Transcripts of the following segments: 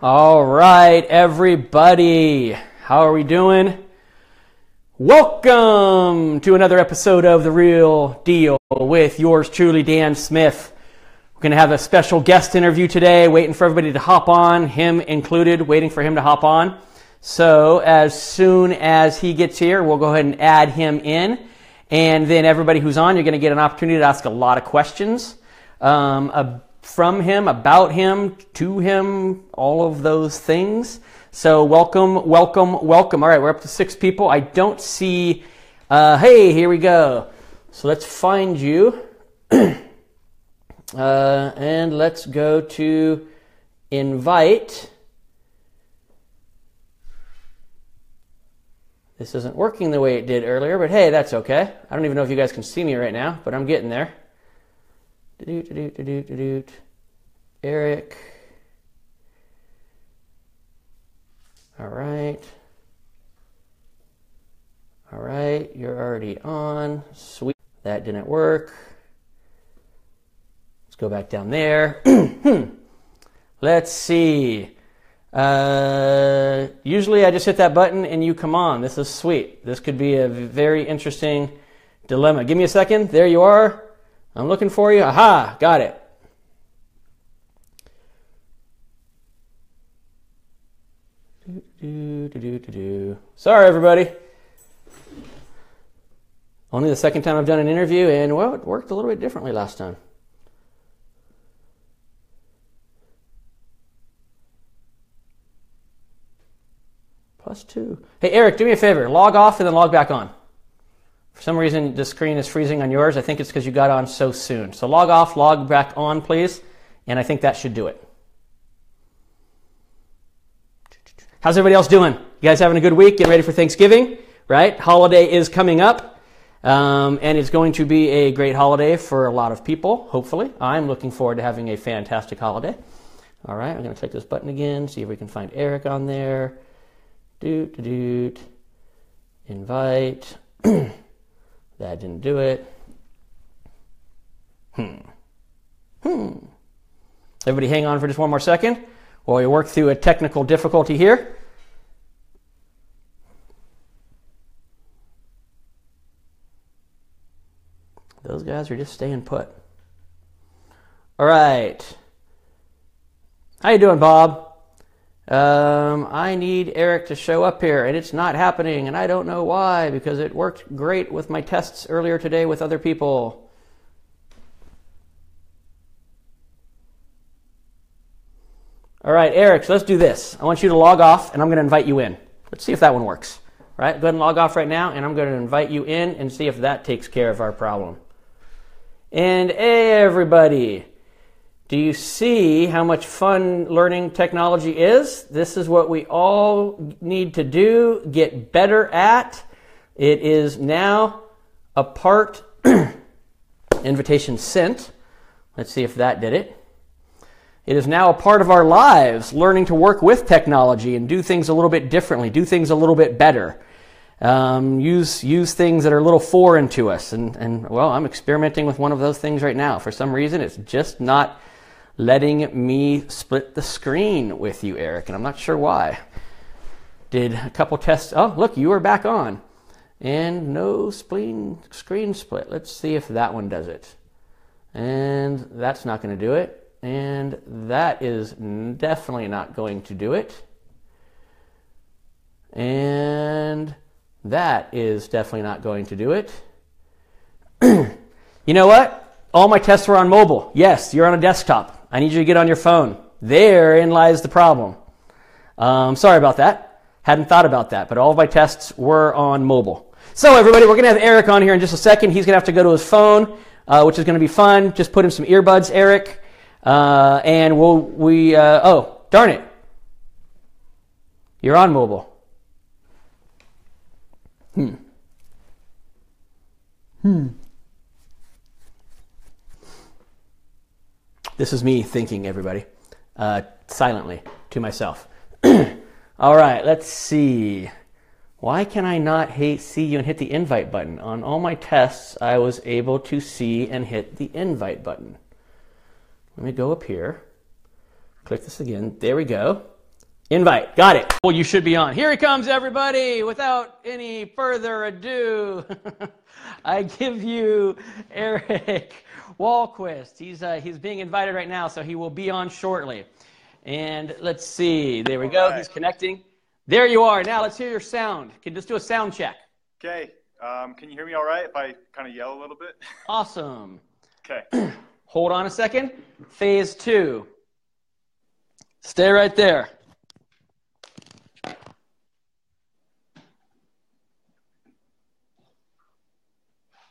All right, everybody. How are we doing? Welcome to another episode of The Real Deal with yours truly, Dan Smith. We're going to have a special guest interview today, waiting for everybody to hop on, him included, waiting for him to hop on. So as soon as he gets here, we'll go ahead and add him in. And then everybody who's on, you're going to get an opportunity to ask a lot of questions from him, about him, to him, all of those things. So welcome, welcome, welcome. All right, we're up to 6 people. I don't see, hey, here we go. So let's find you. And let's go to invite. This isn't working the way it did earlier, but hey, that's okay. I don't even know if you guys can see me right now, but I'm getting there. Eric. All right. All right, you're already on. Sweet. That didn't work. Let's go back down there. Let's see. Usually I just hit that button and you come on. This is sweet. This could be a very interesting dilemma. Give me a second. There you are. I'm looking for you. Aha, got it. Sorry, everybody. Only the second time I've done an interview, and well, it worked a little bit differently last time. +2. Hey, Eric, do me a favor. Log off and then log back on. For some reason, the screen is freezing on yours. I think it's because you got on so soon. So log off, log back on, please. And I think that should do it. How's everybody else doing? You guys having a good week? Getting ready for Thanksgiving, right? Holiday is coming up. And it's going to be a great holiday for a lot of people, hopefully. I'm looking forward to having a fantastic holiday. All right, I'm going to click this button again, see if we can find Eric on there. Invite. That didn't do it. Everybody hang on for just one more second while we work through a technical difficulty here. Those guys are just staying put. All right. How you doing, Bob? I need Eric to show up here, and it's not happening, and I don't know why, because it worked great with my tests earlier today with other people. All right, Eric, so let's do this. I want you to log off, and I'm going to invite you in. Let's see if that one works. All right, go ahead and log off right now, and I'm going to invite you in and see if that takes care of our problem. And hey, everybody. Do you see how much fun learning technology is? This is what we all need to do, get better at. It is now a part, invitation sent. Let's see if that did it. It is now a part of our lives, learning to work with technology and do things a little bit differently, do things a little bit better. Use things that are a little foreign to us. And well, I'm experimenting with one of those things right now. For some reason, it's just not letting me split the screen with you, Eric, and I'm not sure why. Did a couple tests. Oh, look, you are back on. And no screen split. Let's see if that one does it. And that's not going to do it. And that is definitely not going to do it. And that is definitely not going to do it. You know what? All my tests were on mobile. Yes, you're on a desktop. I need you to get on your phone. Therein lies the problem. Sorry about that. Hadn't thought about that, but all of my tests were on mobile. So everybody, we're going to have Eric on here in just a second. He's going to have to go to his phone, which is going to be fun. Just put in some earbuds, Eric. And oh, darn it. You're on mobile. This is me thinking, everybody, silently to myself. All right, let's see. Why can I not see you and hit the invite button? On all my tests, I was able to see and hit the invite button. Let me go up here. Click this again. There we go. Invite. Got it. Well, you should be on. Here he comes, everybody. Without any further ado, I give you Eric Wahlquist. He's being invited right now, so he will be on shortly. And let's see. There we go. Right. He's connecting. There you are. Now let's hear your sound. Can just do a sound check. Okay. Can you hear me all right if I kind of yell a little bit? Awesome. Okay. Hold on a second. Phase 2. Stay right there.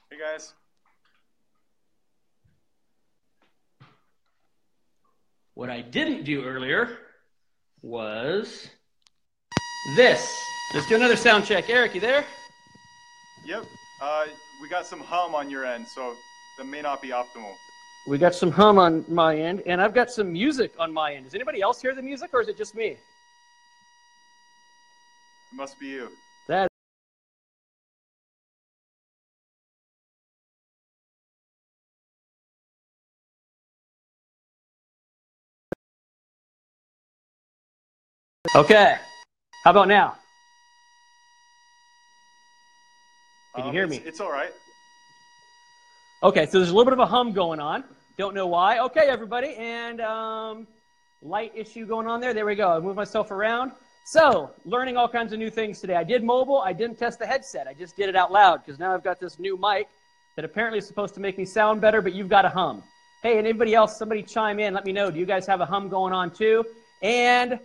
Hey, guys. What I didn't do earlier was this. Let's do another sound check. Eric, you there? Yep. We got some hum on your end, so that may not be optimal. We got some hum on my end, and I've got some music on my end. Does anybody else hear the music, or is it just me? It must be you. That. Okay. How about now? Can you hear me? It's all right. Okay, so there's a little bit of a hum going on. Don't know why. Okay, everybody, and light issue going on there. There we go. I moved myself around. So, learning all kinds of new things today. I did mobile. I didn't test the headset. I just did it out loud because now I've got this new mic that apparently is supposed to make me sound better, but you've got a hum. Hey, and anybody else, somebody chime in. Let me know. Do you guys have a hum going on too? And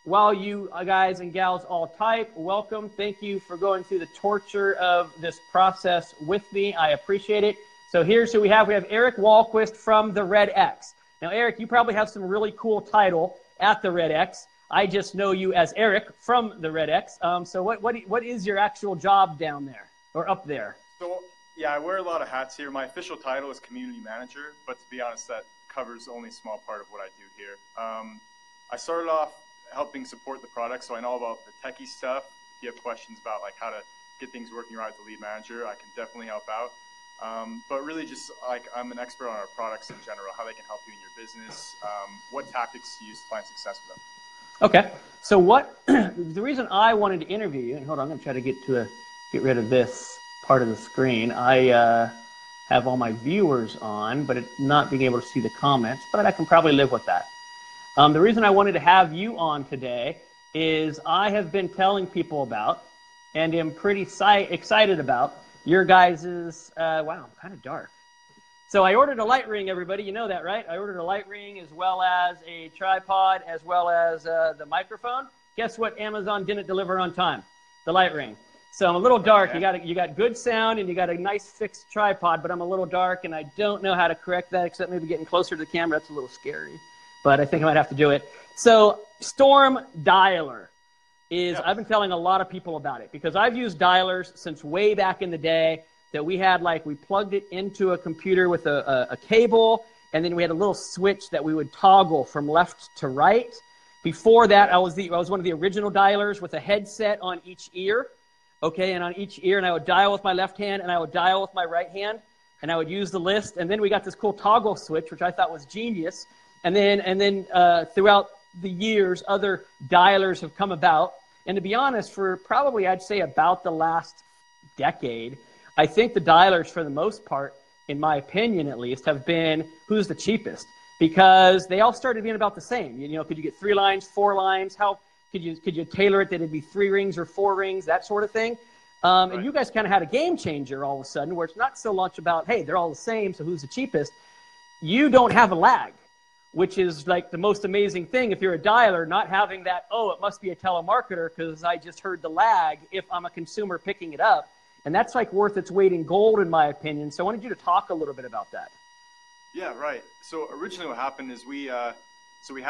while you guys and gals all type, welcome. Thank you for going through the torture of this process with me. I appreciate it. So here's who we have. We have Eric Wahlquist from the Red X. Now, Eric, you probably have some really cool title at the Red X. I just know you as Eric from the Red X. So what is your actual job down there or up there? So, yeah, I wear a lot of hats here. My official title is community manager, but to be honest, that covers only a small part of what I do here. I started off helping support the product, so I know about the techie stuff. If you have questions about like how to get things working right as a lead manager, I can definitely help out. But really just like I'm an expert on our products in general, how they can help you in your business, what tactics to use to find success with them. Okay, so what the reason I wanted to interview you, and hold on, I'm going to try to get rid of this part of the screen. I have all my viewers on, but it's not being able to see the comments, but I can probably live with that. The reason I wanted to have you on today is I have been telling people about and am pretty excited about your guys's, wow, kind of dark. So I ordered a light ring, everybody. You know that, right? I ordered a light ring as well as a tripod as well as the microphone. Guess what Amazon didn't deliver on time? The light ring. So I'm a little dark. Okay. You got good sound and you got a nice fixed tripod, but I'm a little dark and I don't know how to correct that except maybe getting closer to the camera. That's a little scary, but I think I might have to do it. So Storm Dialer is, I've been telling a lot of people about it because I've used dialers since way back in the day that we had, like, we plugged it into a computer with a cable, and then we had a little switch that we would toggle from left to right. Before that, I was one of the original dialers with a headset on each ear, okay, and on each ear, and I would dial with my left hand, and I would dial with my right hand, and I would use the list, and then we got this cool toggle switch, which I thought was genius, and then throughout the years, other dialers have come about, and to be honest, for probably, I'd say, about the last decade, I think the dialers, for the most part, in my opinion at least, have been who's the cheapest, because they all started being about the same. You know, could you get 3 lines, 4 lines? How could you tailor it that it'd be 3 rings or 4 rings, that sort of thing? Right. And you guys kind of had a game changer all of a sudden, where it's not so much about, hey, they're all the same, so who's the cheapest? You don't have a lag, which is like the most amazing thing. If you're a dialer, not having that, oh, it must be a telemarketer because I just heard the lag if I'm a consumer picking it up. And that's like worth its weight in gold, in my opinion. So I wanted you to talk a little bit about that. Yeah, right. So originally what happened is we had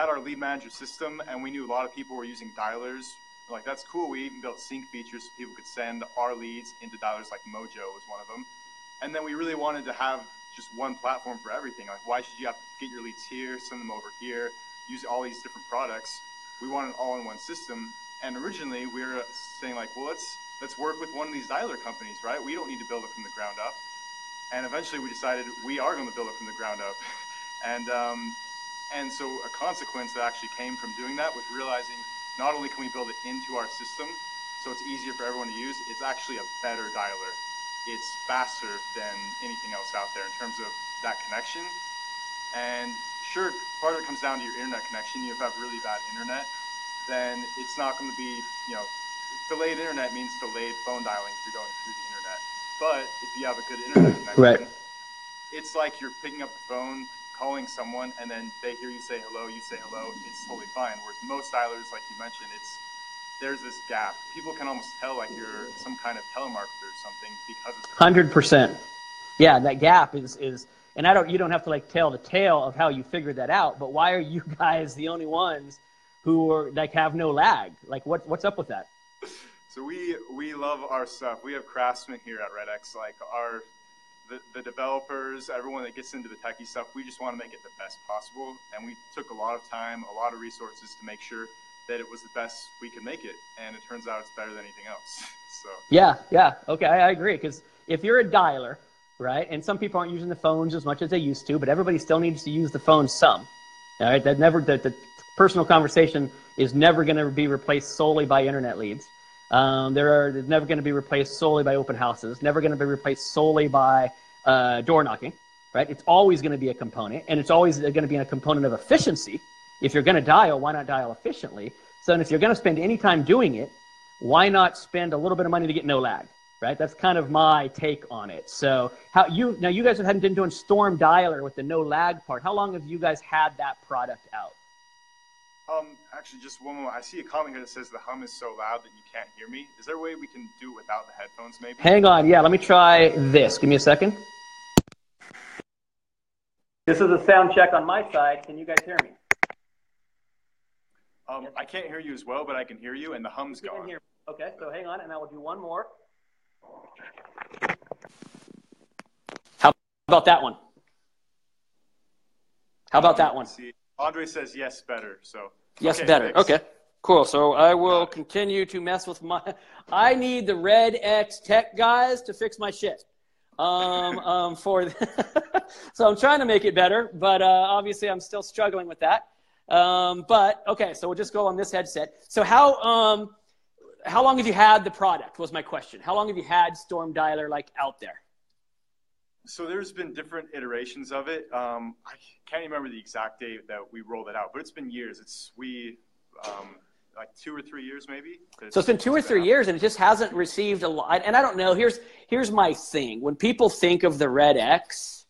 our lead manager system, and we knew a lot of people were using dialers. We're like, that's cool. We even built sync features so people could send our leads into dialers, like Mojo was one of them. And then we really wanted to have just one platform for everything. Like, why should you have to get your leads here, send them over here, use all these different products? We wanted it all in one system. And originally we were saying, like, well, let's work with one of these dialer companies, right? We don't need to build it from the ground up. And eventually we decided we are going to build it from the ground up. And so a consequence that actually came from doing that was realizing not only can we build it into our system, so it's easier for everyone to use, it's actually a better dialer. It's faster than anything else out there in terms of that connection. And sure, part of it comes down to your internet connection. You have really bad internet, then it's not going to be, delayed internet means delayed phone dialing if you're going through the internet. But if you have a good internet connection, Right. It's like you're picking up the phone, calling someone, and then they hear you say hello, you say hello, it's totally fine. Whereas most dialers, like you mentioned, there's this gap. People can almost tell like you're some kind of telemarketer or something because it's 100%. Yeah, that gap is, and you don't have to like tell the tale of how you figured that out, but why are you guys the only ones who are like have no lag? Like what's up with that? So we love our stuff. We have craftsmen here at RedX, like the developers, everyone that gets into the techie stuff. We just want to make it the best possible, and we took a lot of time, a lot of resources to make sure that it was the best we could make it, and it turns out it's better than anything else. So yeah, okay, I agree, because if you're a dialer, right, and some people aren't using the phones as much as they used to, but everybody still needs to use the phone some. All right, the personal conversation is never going to be replaced solely by internet leads. There's never going to be replaced solely by open houses. Never going to be replaced solely by door knocking. Right? It's always going to be a component, and it's always going to be a component of efficiency. If you're going to dial, why not dial efficiently? So, and if you're going to spend any time doing it, why not spend a little bit of money to get no lag? Right? That's kind of my take on it. So, you guys hadn't been doing Storm Dialer with the no lag part. How long have you guys had that product out? Actually, just one moment. I see a comment here that says the hum is so loud that you can't hear me. Is there a way we can do it without the headphones, maybe? Hang on. Yeah, let me try this. Give me a second. This is a sound check on my side. Can you guys hear me? I can't hear you as well, but I can hear you, and the hum's You can gone. hear me. Okay, so hang on, and I will do one more. How about that one? How about that one? See, Andre says yes, better. So yes, okay, better. thanks. Okay, cool. So I will continue to mess with I need the Red X tech guys to fix my shit. So I'm trying to make it better, but obviously I'm still struggling with that. But okay, so we'll just go on this headset. So how long have you had the product was my question. How long have you had Storm Dialer like out there? So there's been different iterations of it. I can't remember the exact date that we rolled it out, but it's been years. Like 2 or 3 years maybe. So it's been 2 or 3 years, and it just hasn't received a lot. And I don't know. Here's my thing. When people think of the Red X,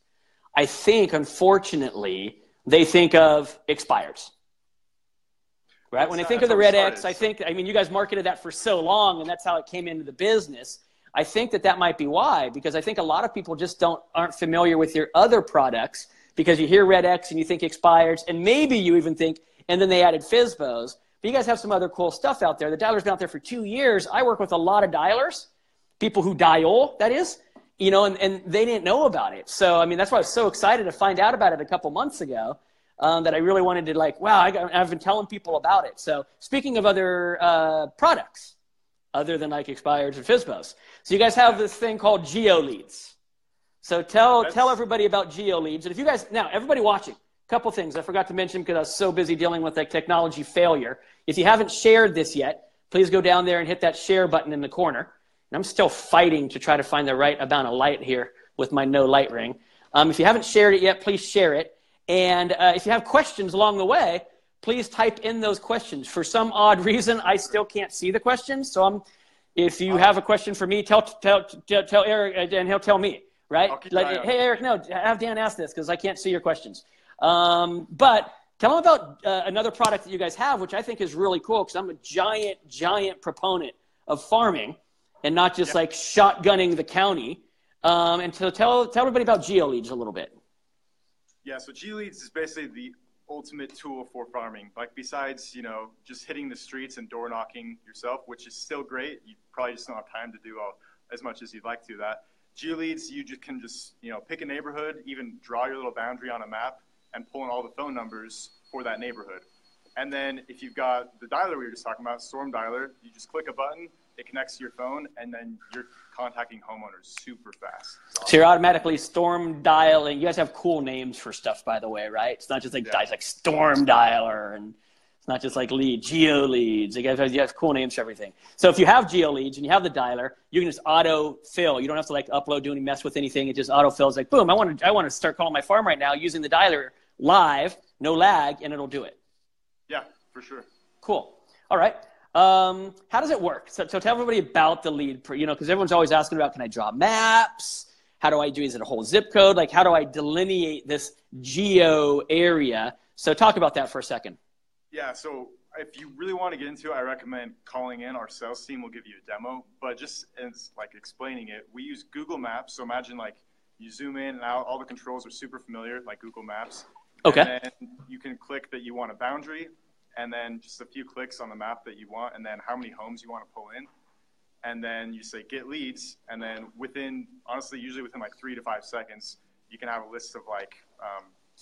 I think, unfortunately, they think of expires. Right? When they think of the Red X, you guys marketed that for so long, and that's how it came into the business. I think that might be why, because I think a lot of people just aren't familiar with your other products, because you hear Red X and you think expires, and maybe you even think, and then they added FSBOs. But you guys have some other cool stuff out there. The dialer's been out there for 2 years. I work with a lot of dialers, people who dial, that is, and they didn't know about it. So, I mean, that's why I was so excited to find out about it a couple months ago, that I really wanted to I've been telling people about it. So speaking of other products, other than like expires and FSBOs. So you guys have this thing called GeoLeads. So tell everybody about GeoLeads. And if you guys, now everybody watching, couple things I forgot to mention because I was so busy dealing with that technology failure. If you haven't shared this yet, please go down there and hit that share button in the corner. And I'm still fighting to try to find the right amount of light here with my no light ring. If you haven't shared it yet, please share it. And if you have questions along the way, please type in those questions. For some odd reason, I still can't see the questions. So if you have a question for me, tell Eric, and he'll tell me, right? Like, hey, Eric, no, have Dan ask this because I can't see your questions. But tell them about another product that you guys have, which I think is really cool because I'm a giant proponent of farming and not just like shotgunning the county. And so tell everybody about GeoLeads a little bit. Yeah, so GeoLeads is basically the ultimate tool for farming. Like besides, just hitting the streets and door knocking yourself, which is still great. You probably just don't have time to do as much as you'd like to do that. GeoLeads, you can pick a neighborhood, even draw your little boundary on a map, and pull in all the phone numbers for that neighborhood. And then if you've got the dialer we were just talking about, Storm Dialer, you just click a button, it connects to your phone, and then you're contacting homeowners super fast. Awesome. So you're automatically Storm Dialing. You guys have cool names for stuff, by the way, right? It's not just like guys like Storm Dialer and not just like lead, GeoLeads. You have cool names for everything. So if you have GeoLeads and you have the dialer, you can just auto fill. You don't have to like upload, do any mess with anything. It just auto fills like, boom, I want to start calling my farm right now using the dialer live, no lag, and it'll do it. Yeah, for sure. Cool. All right. How does it work? So tell everybody about the lead, because everyone's always asking about, can I draw maps? How do I do, is it a whole zip code? Like, how do I delineate this geo area? So talk about that for a second. Yeah, so if you really want to get into it, I recommend calling in. Our sales team will give you a demo. But just as like explaining it, we use Google Maps. So imagine like you zoom in and out, all the controls are super familiar, like Google Maps. Okay. And then you can click that you want a boundary, and then just a few clicks on the map that you want, and then how many homes you want to pull in. And then you say get leads, and then usually within like 3 to 5 seconds, you can have a list of like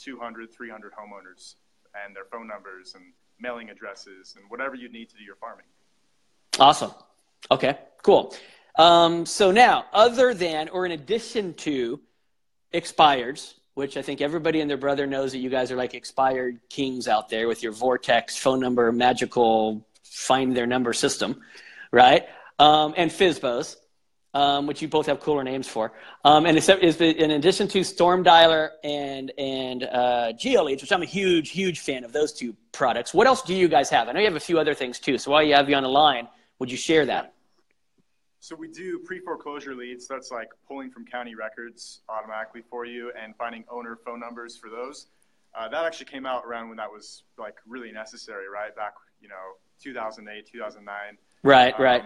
200, 300 homeowners and their phone numbers and mailing addresses and whatever you need to do your farming. Awesome. Okay, cool. So now, other than or in addition to expireds, which I think everybody and their brother knows that you guys are like expired kings out there with your Vortex phone number, magical find their number system, right? And FSBOs, which you both have cooler names for. And in addition to Storm Dialer and GeoLeads, which I'm a huge, huge fan of those two products, what else do you guys have? I know you have a few other things too. So while you have you on the line, would you share that? So we do pre-foreclosure leads. That's like pulling from county records automatically for you and finding owner phone numbers for those. That actually came out around when that was like really necessary, right? Back, 2008, 2009. Right.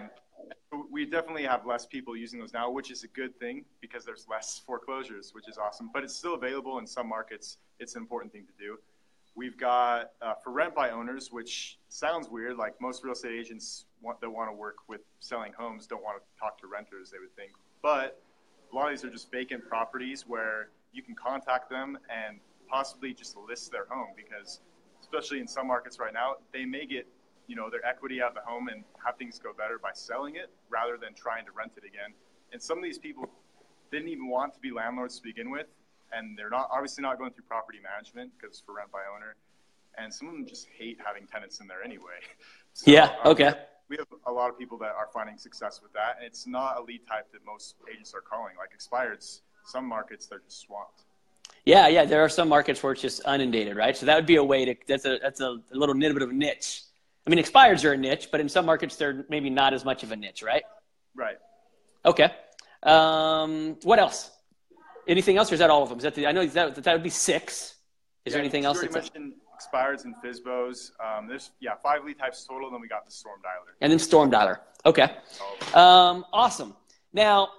We definitely have less people using those now, which is a good thing because there's less foreclosures, which is awesome. But it's still available in some markets. It's an important thing to do. We've got for rent by owners, which sounds weird. Like most real estate agents that want to work with selling homes don't want to talk to renters, they would think. But a lot of these are just vacant properties where you can contact them and possibly just list their home, because especially in some markets right now, they may get their equity out of the home and have things go better by selling it rather than trying to rent it again. And some of these people didn't even want to be landlords to begin with, and they're obviously not going through property management because it's for rent by owner. And some of them just hate having tenants in there anyway. So, yeah, okay. We have a lot of people that are finding success with that, and it's not a lead type that most agents are calling. Like expireds, some markets, they're just swamped. Yeah, there are some markets where it's just inundated, right? So that would be a way that's a little bit of a niche. I mean, expireds are a niche, but in some markets, they're maybe not as much of a niche, right? Right. Okay. What else? Anything else, or is that all of them? I know that would be 6. Is there anything else? You already mentioned expireds and FSBOs. There's 5 lead types total, then we got the Storm Dialer. And then Storm Dialer. Okay. Awesome. Now,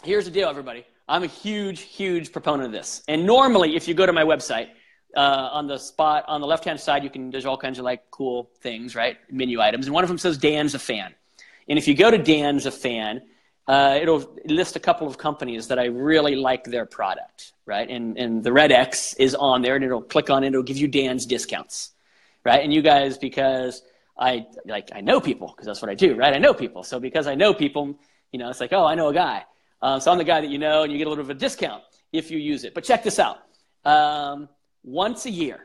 here's the deal, everybody. I'm a huge, huge proponent of this. And normally, if you go to my website, on the left-hand side, there's all kinds of like cool things, right? Menu items. And one of them says Dan's a fan. And if you go to Dan's a fan, it'll list a couple of companies that I really like their product, right? And the red X is on there, and it'll click on it. It'll give you Dan's discounts, right? And you guys, because I know people, because that's what I do, right? I know people. So because I know people, it's like, oh, I know a guy. So I'm the guy that you know, and you get a little bit of a discount if you use it. But check this out. Once a year,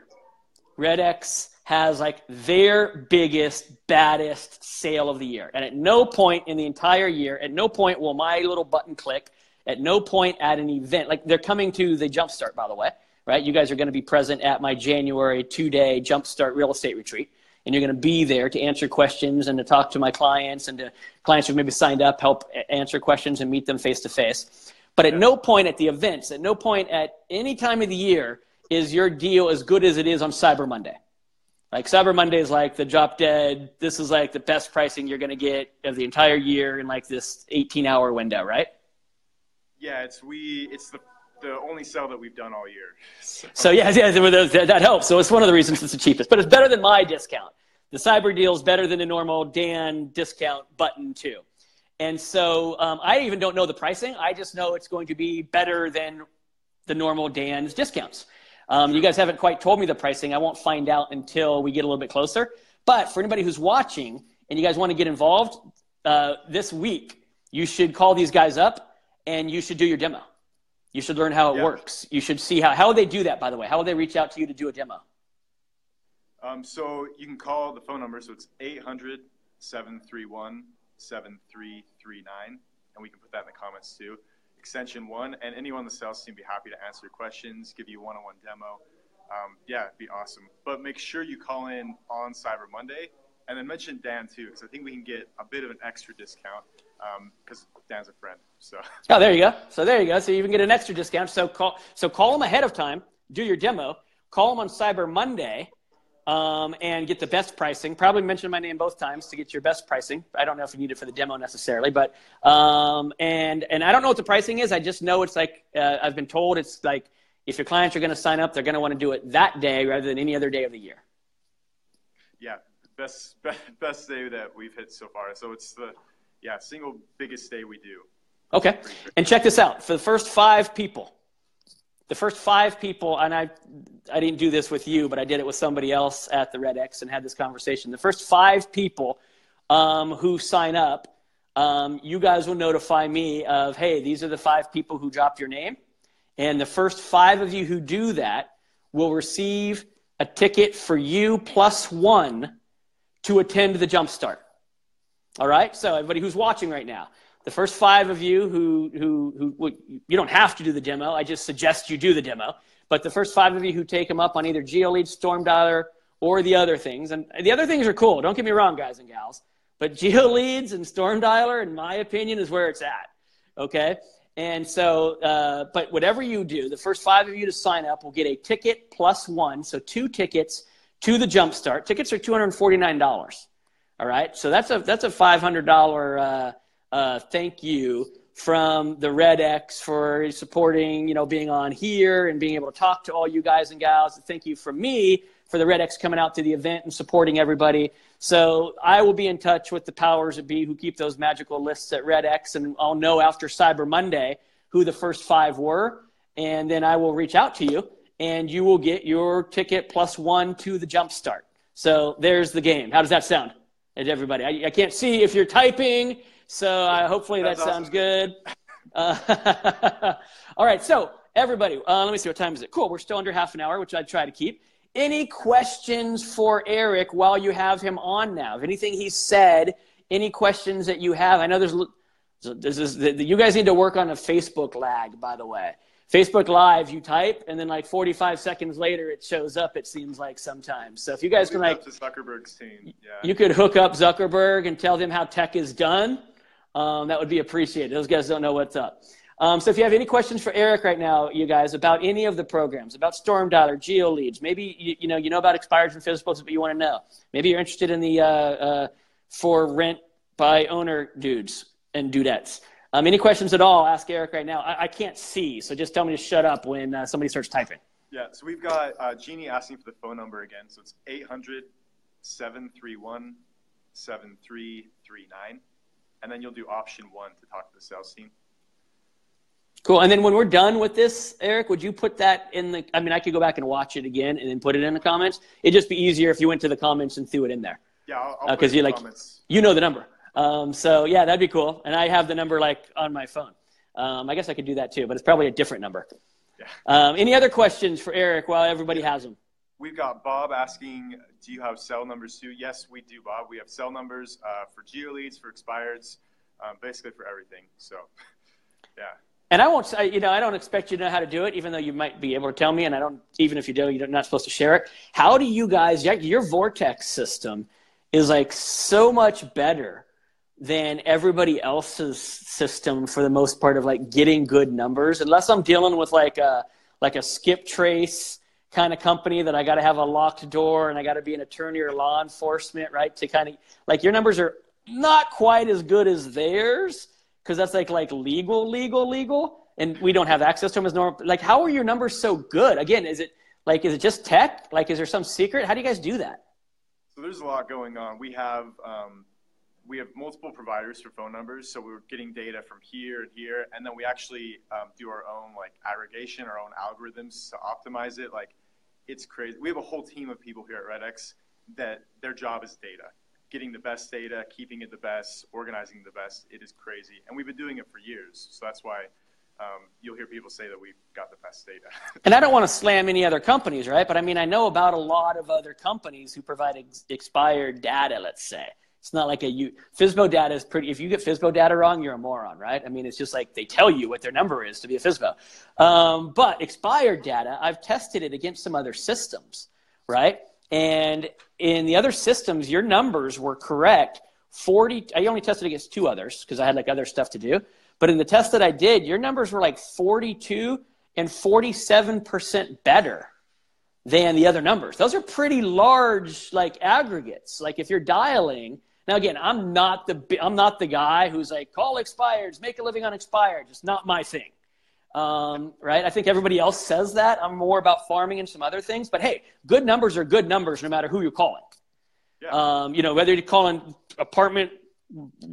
Red X has like their biggest, baddest sale of the year. And at no point in the entire year, at no point will my little button click, at no point at an event, like they're coming to the Jumpstart, by the way, right? You guys are going to be present at my January 2-day Jumpstart real estate retreat. And you're going to be there to answer questions and to talk to my clients and to clients who maybe signed up, help answer questions and meet them face to face. But at no point at the events, at no point at any time of the year is your deal as good as it is on Cyber Monday. Like Cyber Monday is like the drop dead. This is like the best pricing you're going to get of the entire year in like this 18-hour window, right? Yeah, it's the only sale that we've done all year. So yeah, that helps. So it's one of the reasons it's the cheapest, but it's better than my discount. The Cyber deal is better than the normal Dan discount button too. And so I even don't know the pricing. I just know it's going to be better than the normal Dan's discounts. You guys haven't quite told me the pricing. I won't find out until we get a little bit closer. But for anybody who's watching and you guys want to get involved, this week, you should call these guys up and you should do your demo. You should learn how it works. You should see how would they do that, by the way? How would they reach out to you to do a demo? So you can call the phone number. So it's 800-731-7339. And we can put that in the comments too. Extension 1. And anyone on the sales team be happy to answer your questions, give you a one-on-one demo. Yeah, it'd be awesome. But make sure you call in on Cyber Monday. And then mention Dan too, because I think we can get a bit of an extra discount because Dan's a friend. So. Oh, there you go. So there you go. So you can get an extra discount. So call them ahead of time, do your demo, call them on Cyber Monday, and get the best pricing. Probably mention my name both times to get your best pricing. I don't know if you need it for the demo necessarily, but and I don't know what the pricing is. I just know it's like I've been told it's like if your clients are going to sign up, they're going to want to do it that day rather than any other day of the year. Yeah. Best day that we've hit so far. So it's the single biggest day we do. Okay. And check this out. For the first 5 people, and I didn't do this with you, but I did it with somebody else at the Red X and had this conversation. The first 5 people who sign up, you guys will notify me of, hey, these are the 5 people who dropped your name. And the first 5 of you who do that will receive a ticket for you plus 1 to attend the Jumpstart. All right? So everybody who's watching right now, the first 5 of you who you don't have to do the demo. I just suggest you do the demo. But the first 5 of you who take them up on either GeoLeads, Storm Dialer, or the other things. And the other things are cool. Don't get me wrong, guys and gals. But GeoLeads and Storm Dialer, in my opinion, is where it's at. Okay? And so, but whatever you do, the first 5 of you to sign up will get a ticket plus 1. So 2 tickets to the Jumpstart. Tickets are $249. All right. So that's a $500 thank you from the Red X for supporting, being on here and being able to talk to all you guys and gals. Thank you from me for the Red X coming out to the event and supporting everybody. So I will be in touch with the powers that be who keep those magical lists at Red X, and I'll know after Cyber Monday who the first 5 were, and then I will reach out to you. And you will get your ticket plus 1 to the Jumpstart. So there's the game. How does that sound, everybody? I can't see if you're typing, so hopefully that sounds good. All right, so everybody, let me see, what time is it? Cool, we're still under half an hour, which I try to keep. Any questions for Eric while you have him on now? If anything he said, any questions that you have? I know you guys need to work on a Facebook lag, by the way. Facebook Live, you type, and then like 45 seconds later, it shows up, it seems like sometimes. So if you guys can to Zuckerberg's team. Yeah. You could hook up Zuckerberg and tell them how tech is done. That would be appreciated. Those guys don't know what's up. So if you have any questions for Eric right now, you guys, about any of the programs, about Storm Dialer, GeoLeads, maybe you know about expireds and physicals, but you want to know. Maybe you're interested in the for rent by owner dudes and dudettes. Any questions at all, ask Eric right now. I can't see, so just tell me to shut up when somebody starts typing. Yeah, so we've got Jeannie asking for the phone number again. So it's 800-731-7339. And then you'll do option 1 to talk to the sales team. Cool. And then when we're done with this, Eric, would you put that in the – I mean, I could go back and watch it again and then put it in the comments. It'd just be easier if you went to the comments and threw it in there. Yeah, I'll put it in the comments. You know the number. So yeah, that'd be cool. And I have the number like on my phone. I guess I could do that too, but it's probably a different number. Yeah. Any other questions for Eric while everybody has them? We've got Bob asking, do you have cell numbers too? Yes, we do, Bob. We have cell numbers for GeoLeads, for expireds, basically for everything. So, yeah. And I won't, I don't expect you to know how to do it, even though you might be able to tell me. And even if you do, you're not supposed to share it. How do you guys, your Vortex system is like so much better than everybody else's system for the most part of like getting good numbers, unless I'm dealing with like a skip trace kind of company that I got to have a locked door and I got to be an attorney or law enforcement, right? To kind of like your numbers are not quite as good as theirs because that's like legal, and we don't have access to them as normal. Like, how are your numbers so good? Again, is it just tech? Like, is there some secret? How do you guys do that? So there's a lot going on. We have multiple providers for phone numbers, so we're getting data from here and here, and then we actually do our own like aggregation, our own algorithms to optimize it. Like, it's crazy. We have a whole team of people here at RedX that their job is data, getting the best data, keeping it the best, organizing the best. It is crazy, and we've been doing it for years. So that's why you'll hear people say that we've got the best data. And I don't want to slam any other companies, right? But I mean, I know about a lot of other companies who provide expired data, let's say. It's not like FSBO data is pretty, if you get FSBO data wrong, you're a moron, right? I mean, it's just like they tell you what their number is to be a FSBO. But expired data, I've tested it against some other systems, right? And in the other systems, your numbers were correct. I only tested against 2 others because I had like other stuff to do. But in the test that I did, your numbers were like 42 and 47% better than the other numbers. Those are pretty large like aggregates. Like if you're dialing, now again, I'm not the guy who's like, call expireds, make a living on expired. Just not my thing. Right? I think everybody else says that. I'm more about farming and some other things. But hey, good numbers are good numbers no matter who you're calling. Yeah. Whether you're calling apartment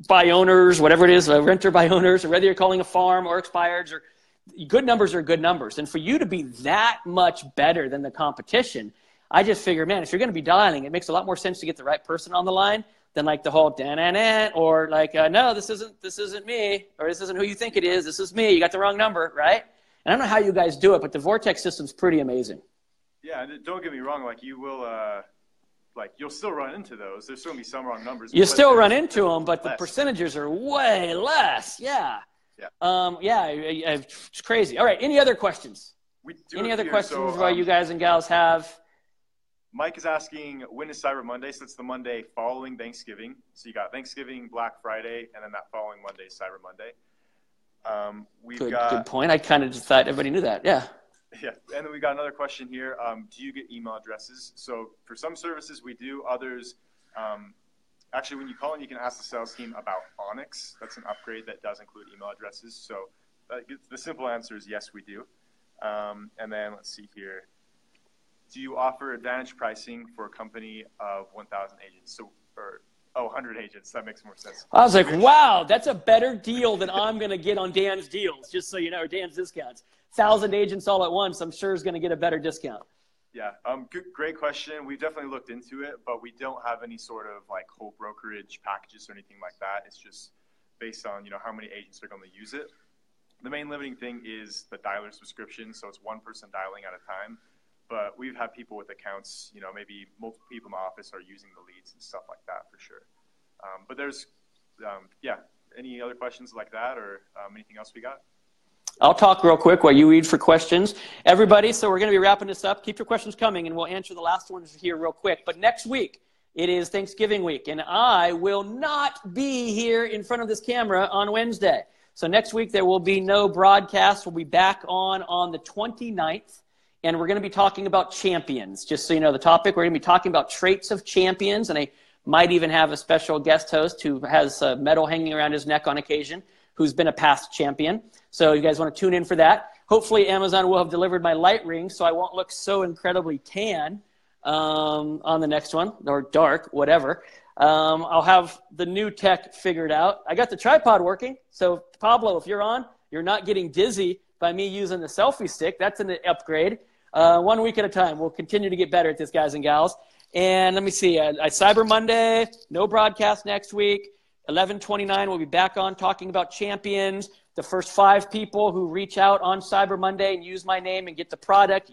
by owners, whatever it is, a renter by owners, or whether you're calling a farm or expireds, or good numbers are good numbers. And for you to be that much better than the competition, I just figure, man, if you're going to be dialing, it makes a lot more sense to get the right person on the line than like the whole dan or like, no, this isn't me, or this isn't who you think it is. This is me. You got the wrong number, right? And I don't know how you guys do it, but the Vortex system's pretty amazing. Yeah, and don't get me wrong. Like you will, you'll still run into those. There's still gonna be some wrong numbers. You still run into them, but the percentages are way less. Yeah. Yeah. It's crazy. All right. Any other questions? Any other questions you guys and gals have? Mike is asking, when is Cyber Monday? So it's the Monday following Thanksgiving. So you got Thanksgiving, Black Friday, and then that following Monday is Cyber Monday. Good point. I kind of just thought everybody knew that. Yeah. Yeah. And then we got another question here. Do you get email addresses? So for some services we do. Others, actually, when you call in, you can ask the sales team about Onyx. That's an upgrade that does include email addresses. So the simple answer is yes, we do. And then let's see here. Do you offer advantage pricing for a company of 1,000 agents? 100 agents. That makes more sense. I was like, wow, that's a better deal than I'm going to get on Dan's deals, just so you know, or Dan's discounts. 1,000 agents all at once, I'm sure is going to get a better discount. Yeah, great question. We've definitely looked into it, but we don't have any sort of like whole brokerage packages or anything like that. It's just based on, how many agents are going to use it. The main limiting thing is the dialer subscription, so it's one person dialing at a time. But we've had people with accounts, maybe multiple people in the office are using the leads and stuff like that for sure. But there's, any other questions like that or anything else we got? I'll talk real quick while you read for questions. Everybody, so we're going to be wrapping this up. Keep your questions coming, and we'll answer the last ones here real quick. But next week, it is Thanksgiving week, and I will not be here in front of this camera on Wednesday. So next week, there will be no broadcast. We'll be back on the 29th. And we're going to be talking about champions. Just so you know the topic, we're going to be talking about traits of champions. And I might even have a special guest host who has a medal hanging around his neck on occasion, who's been a past champion. So you guys want to tune in for that. Hopefully Amazon will have delivered my light ring so I won't look so incredibly tan on the next one, or dark, whatever. I'll have the new tech figured out. I got the tripod working. So Pablo, if you're on, you're not getting dizzy by me using the selfie stick. That's an upgrade. 1 week at a time. We'll continue to get better at this, guys and gals. And let me see. Cyber Monday, no broadcast next week. 11/29, we'll be back on talking about champions. The first 5 people who reach out on Cyber Monday and use my name and get the product,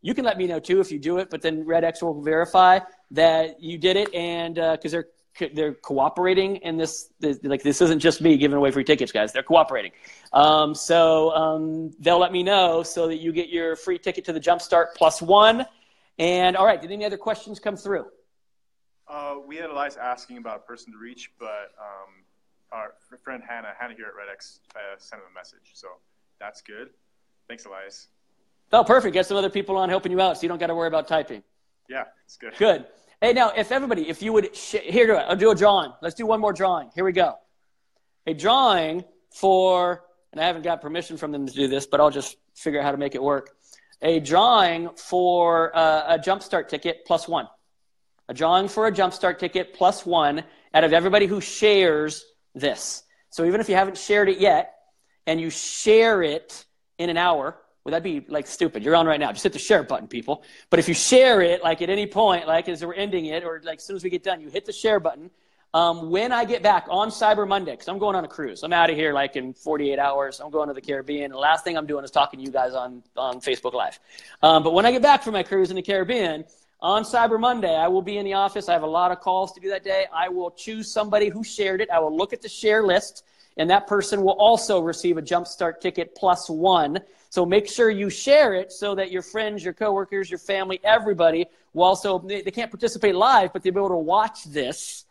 you can let me know too if you do it, but then RedX will verify that you did it, and because they're cooperating in this. This isn't just me giving away free tickets, guys. They're cooperating. So they'll let me know so that you get your free ticket to the Jumpstart +1. And all right, did any other questions come through? We had Elias asking about a person to reach, but our friend Hannah here at RedX sent him a message. So that's good. Thanks, Elias. Oh, perfect. Get some other people on helping you out so you don't got to worry about typing. Yeah, it's good. Good. Hey, now, if you would, I'll do a drawing. Let's do one more drawing. Here we go. A drawing for, and I haven't got permission from them to do this, but I'll just figure out how to make it work. A drawing for a Jumpstart ticket +1. A drawing for a Jumpstart ticket +1 out of everybody who shares this. So even if you haven't shared it yet, and you share it in an hour, well, that'd be like stupid. You're on right now. Just hit the share button, people. But if you share it, like at any point, like as we're ending it, or like as soon as we get done, you hit the share button. When I get back on Cyber Monday, because I'm going on a cruise. I'm out of here like in 48 hours. I'm going to the Caribbean. The last thing I'm doing is talking to you guys on Facebook Live. But when I get back from my cruise in the Caribbean, on Cyber Monday, I will be in the office. I have a lot of calls to do that day. I will choose somebody who shared it. I will look at the share list, and that person will also receive a Jumpstart ticket +1. So make sure you share it so that your friends, your coworkers, your family, everybody will also, they can't participate live, but they'll be able to watch this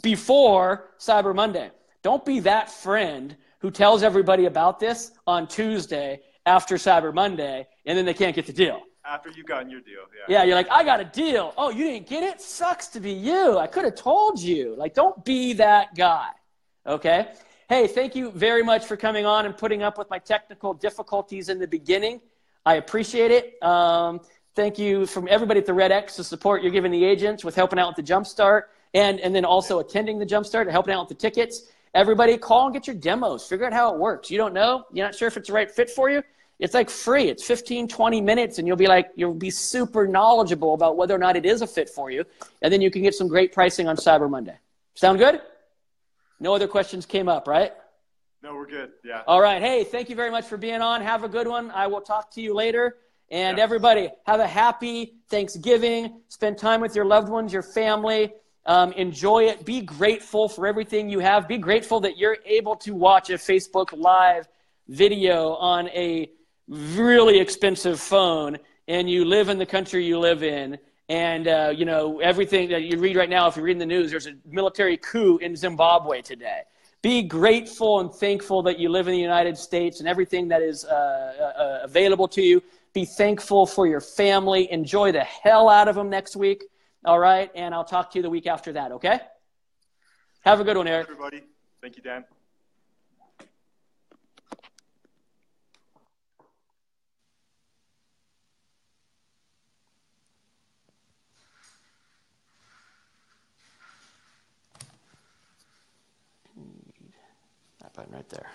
before Cyber Monday. Don't be that friend who tells everybody about this on Tuesday after Cyber Monday, and then they can't get the deal. After you've gotten your deal, Yeah, you're like, I got a deal. Oh, you didn't get it? Sucks to be you. I could have told you. Like, don't be that guy, okay? Hey, thank you very much for coming on and putting up with my technical difficulties in the beginning. I appreciate it. Thank you from everybody at the Red X, the support you're giving the agents with helping out with the Jumpstart. And then also attending the Jumpstart and helping out with the tickets. Everybody, call and get your demos. Figure out how it works. You don't know? You're not sure if it's the right fit for you? It's like free. It's 15, 20 minutes, and you'll be super knowledgeable about whether or not it is a fit for you. And then you can get some great pricing on Cyber Monday. Sound good? No other questions came up, right? No, we're good. Yeah. All right. Hey, thank you very much for being on. Have a good one. I will talk to you later. And everybody, have a happy Thanksgiving. Spend time with your loved ones, your family. Enjoy it. Be grateful for everything you have. Be grateful that you're able to watch a Facebook Live video on a really expensive phone and you live in the country you live in. And, everything that you read right now, if you're reading the news, there's a military coup in Zimbabwe today. Be grateful and thankful that you live in the United States and everything that is available to you. Be thankful for your family. Enjoy the hell out of them next week. All right, and I'll talk to you the week after that, okay? Have a good one, Eric. Everybody. Thank you, Dan. That button right there.